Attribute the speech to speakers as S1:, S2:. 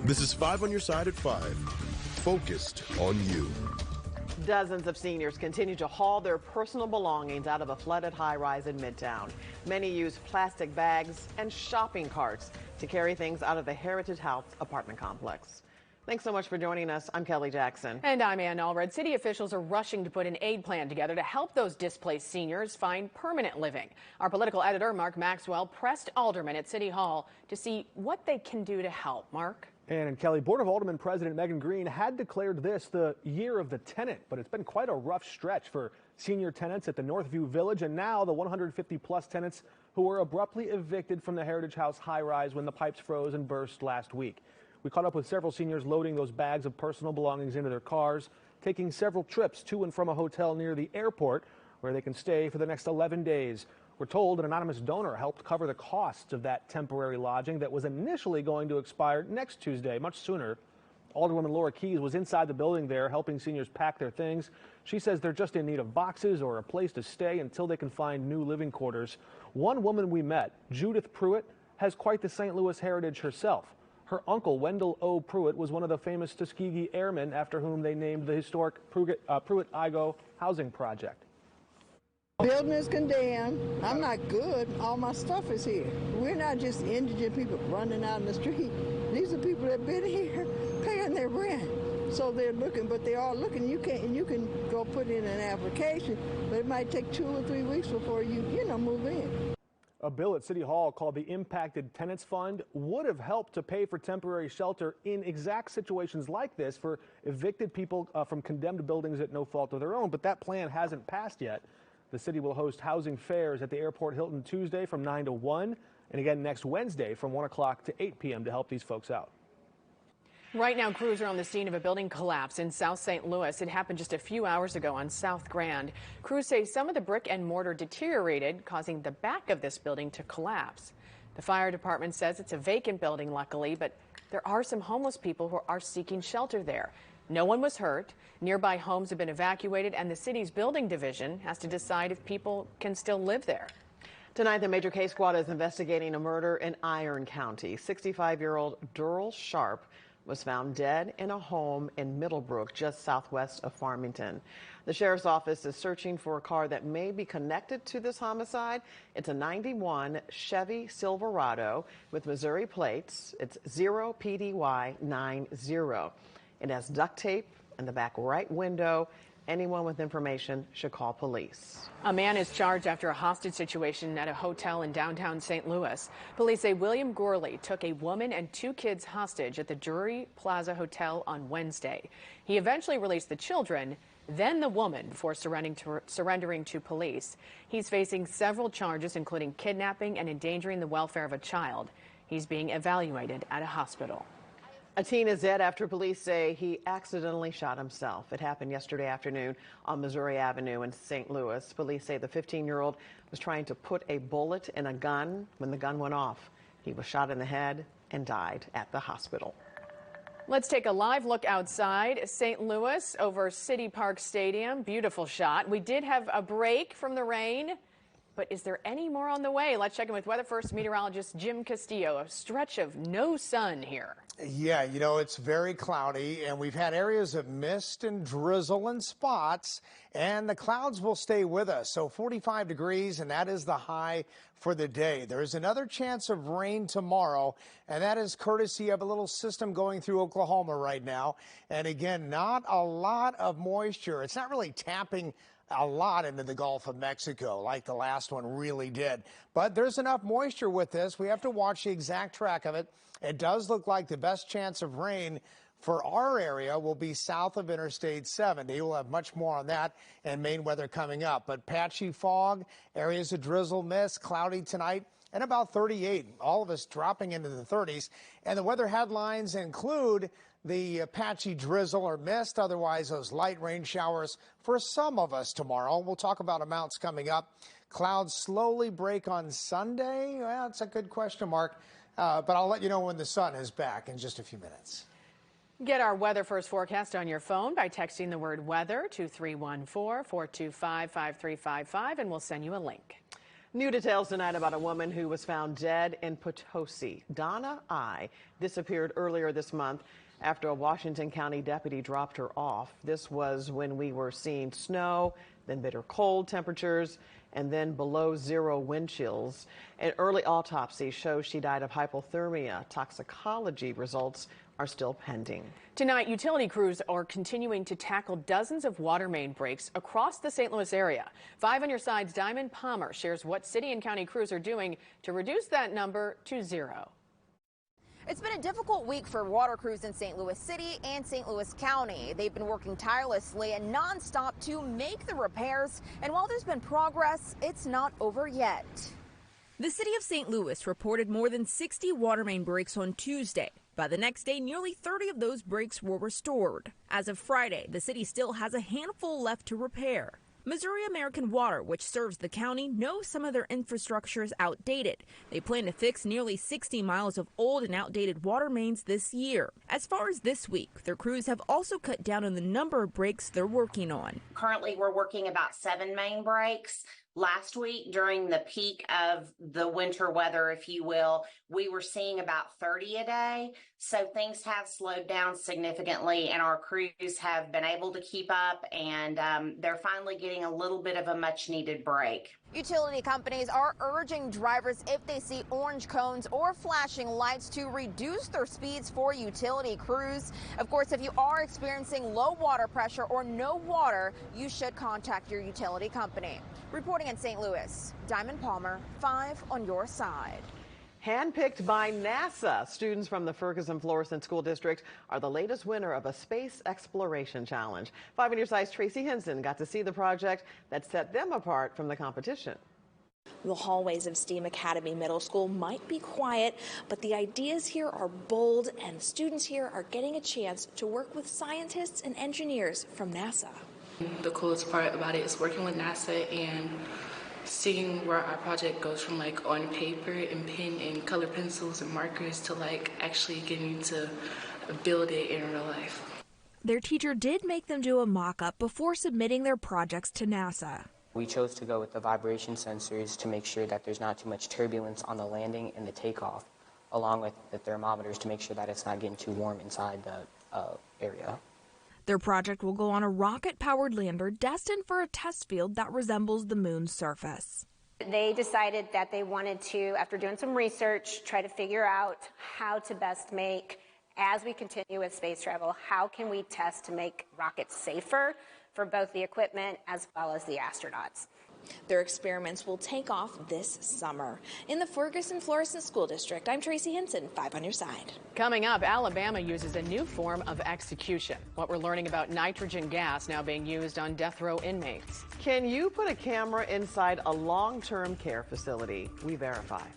S1: This is 5 on your side at 5. Focused on you.
S2: Dozens of seniors continue to haul their personal belongings out of a flooded high-rise in Midtown. Many use plastic bags and shopping carts to carry things out of the Heritage House apartment complex. Thanks so much for joining us. I'm Kelly Jackson.
S3: And I'm Ann Allred. City officials are rushing to put an aid plan together to help those displaced seniors find permanent living. Our political editor, Mark Maxwell, pressed aldermen at City Hall to see what they can do to help. Mark?
S4: And Kelly, Board of Aldermen President Megan Green had declared this the year of the tenant, but it's been quite a rough stretch for senior tenants at the Northview Village and now the 150-plus tenants who were abruptly evicted from the Heritage House high-rise when the pipes froze and burst last week. We caught up with several seniors loading those bags of personal belongings into their cars, taking several trips to and from a hotel near the airport where they can stay for the next 11 days. We're told an anonymous donor helped cover the costs of that temporary lodging that was initially going to expire next Tuesday, much sooner. Alderwoman Laura Keyes was inside the building there helping seniors pack their things. She says they're just in need of boxes or a place to stay until they can find new living quarters. One woman we met, Judith Pruitt, has quite the St. Louis heritage herself. Her uncle, Wendell O. Pruitt, was one of the famous Tuskegee Airmen after whom they named the historic Pruitt-Igoe housing project.
S5: Building is condemned. I'm not good. All my stuff is here. We're not just indigent people running out in the street. These are people that have been here paying their rent. So they're looking, but they are looking. You can go put in an application, but it might take 2 or 3 weeks before you move in.
S4: A bill at City Hall called the Impacted Tenants Fund would have helped to pay for temporary shelter in exact situations like this for evicted people from condemned buildings at no fault of their own, but that plan hasn't passed yet. The city will host housing fairs at the Airport Hilton Tuesday from 9 to 1 and again next Wednesday from 1 o'clock to 8 p.m. to help these folks out.
S3: Right now, crews are on the scene of a building collapse in South St. Louis. It happened just a few hours ago on South Grand. Crews say some of the brick and mortar deteriorated, causing the back of this building to collapse. The fire department says it's a vacant building, luckily, but there are some homeless people who are seeking shelter there. No one was hurt. Nearby homes have been evacuated, and the city's building division has to decide if people can still live there.
S2: Tonight, the major case squad is investigating a murder in Iron County. 65-year-old Durrell Sharp was found dead in a home in Middlebrook, just southwest of Farmington. The sheriff's office is searching for a car that may be connected to this homicide. It's a 91 Chevy Silverado with Missouri plates. It's 0PDY90. It has duct tape in the back right window. Anyone with information should call police.
S3: A man is charged after a hostage situation at a hotel in downtown St. Louis. Police say William Gorley took a woman and 2 kids hostage at the Drury Plaza Hotel on Wednesday. He eventually released the children, then the woman, before surrendering to police. He's facing several charges, including kidnapping and endangering the welfare of a child. He's being evaluated at a hospital.
S2: A teen is dead after police say he accidentally shot himself. It happened yesterday afternoon on Missouri Avenue in St. Louis. Police say the 15-year-old was trying to put a bullet in a gun when the gun went off. He was shot in the head and died at the hospital.
S3: Let's take a live look outside St. Louis over City Park Stadium. Beautiful shot. We did have a break from the rain, but is there any more on the way? Let's check in with Weather First meteorologist Jim Castillo. A stretch of no sun here.
S6: Yeah, it's very cloudy, and we've had areas of mist and drizzle in spots, and the clouds will stay with us. So 45 degrees, and that is the high for the day. There's another chance of rain tomorrow, and that is courtesy of a little system going through Oklahoma right now. And again, not a lot of moisture. It's not really tapping a lot into the Gulf of Mexico like the last one really did. But there's enough moisture with this. We have to watch the exact track of it. It does look like the best chance of rain for our area will be south of Interstate 70. We'll have much more on that and Maine weather coming up. But patchy fog, areas of drizzle, mist, cloudy tonight, and about 38. All of us dropping into the 30s. And the weather headlines include the patchy drizzle or mist, otherwise those light rain showers for some of us tomorrow. We'll talk about amounts coming up. Clouds slowly break on Sunday. Well, it's a good question mark, but I'll let you know when the sun is back in just a few minutes.
S3: Get our Weather First forecast on your phone by texting the word weather to 314-425-5355, and we'll send you a link.
S2: New details tonight about a woman who was found dead in Potosi. Donna I. disappeared earlier this month after a Washington County deputy dropped her off. This was when we were seeing snow, then bitter cold temperatures, and then below zero wind chills. An early autopsy shows she died of hypothermia. Toxicology results are still pending.
S3: Tonight, utility crews are continuing to tackle dozens of water main breaks across the St. Louis area. 5 on your side's Diamond Palmer shares what city and county crews are doing to reduce that number to zero.
S7: It's been a difficult week for water crews in St. Louis City and St. Louis County. They've been working tirelessly and nonstop to make the repairs. And while there's been progress, it's not over yet.
S8: The city of St. Louis reported more than 60 water main breaks on Tuesday. By the next day, nearly 30 of those breaks were restored. As of Friday, the city still has a handful left to repair. Missouri American Water, which serves the county, knows some of their infrastructure is outdated. They plan to fix nearly 60 miles of old and outdated water mains this year. As far as this week, their crews have also cut down on the number of breaks they're working on.
S9: Currently, we're working about 7 main breaks. Last week, during the peak of the winter weather, if you will, we were seeing about 30 a day. So things have slowed down significantly, and our crews have been able to keep up, and they're finally getting a little bit of a much-needed break.
S7: Utility companies are urging drivers, if they see orange cones or flashing lights, to reduce their speeds for utility crews. Of course, if you are experiencing low water pressure or no water, you should contact your utility company. Reporting in St. Louis, Diamond Palmer, 5 on your side.
S2: Handpicked by NASA, students from the Ferguson-Florissant School District are the latest winner of a space exploration challenge. 5 on your side's Tracy Henson got to see the project that set them apart from the competition.
S10: The hallways of STEAM Academy Middle School might be quiet, but the ideas here are bold, and students here are getting a chance to work with scientists and engineers from NASA.
S11: The coolest part about it is working with NASA and seeing where our project goes from like on paper and pen and color pencils and markers to like actually getting to build it in real life.
S8: Their teacher did make them do a mock-up before submitting their projects to NASA.
S12: We chose to go with the vibration sensors to make sure that there's not too much turbulence on the landing and the takeoff, along with the thermometers to make sure that it's not getting too warm inside the area.
S8: Their project will go on a rocket-powered lander destined for a test field that resembles the moon's surface.
S13: They decided that they wanted to, after doing some research, try to figure out how to best make, as we continue with space travel, how can we test to make rockets safer for both the equipment as well as the astronauts.
S10: Their experiments will take off this summer. In the Ferguson-Florissant School District, I'm Tracy Henson, 5 on your side.
S3: Coming up, Alabama uses a new form of execution. What we're learning about nitrogen gas now being used on death row inmates.
S2: Can you put a camera inside a long-term care facility? We verify.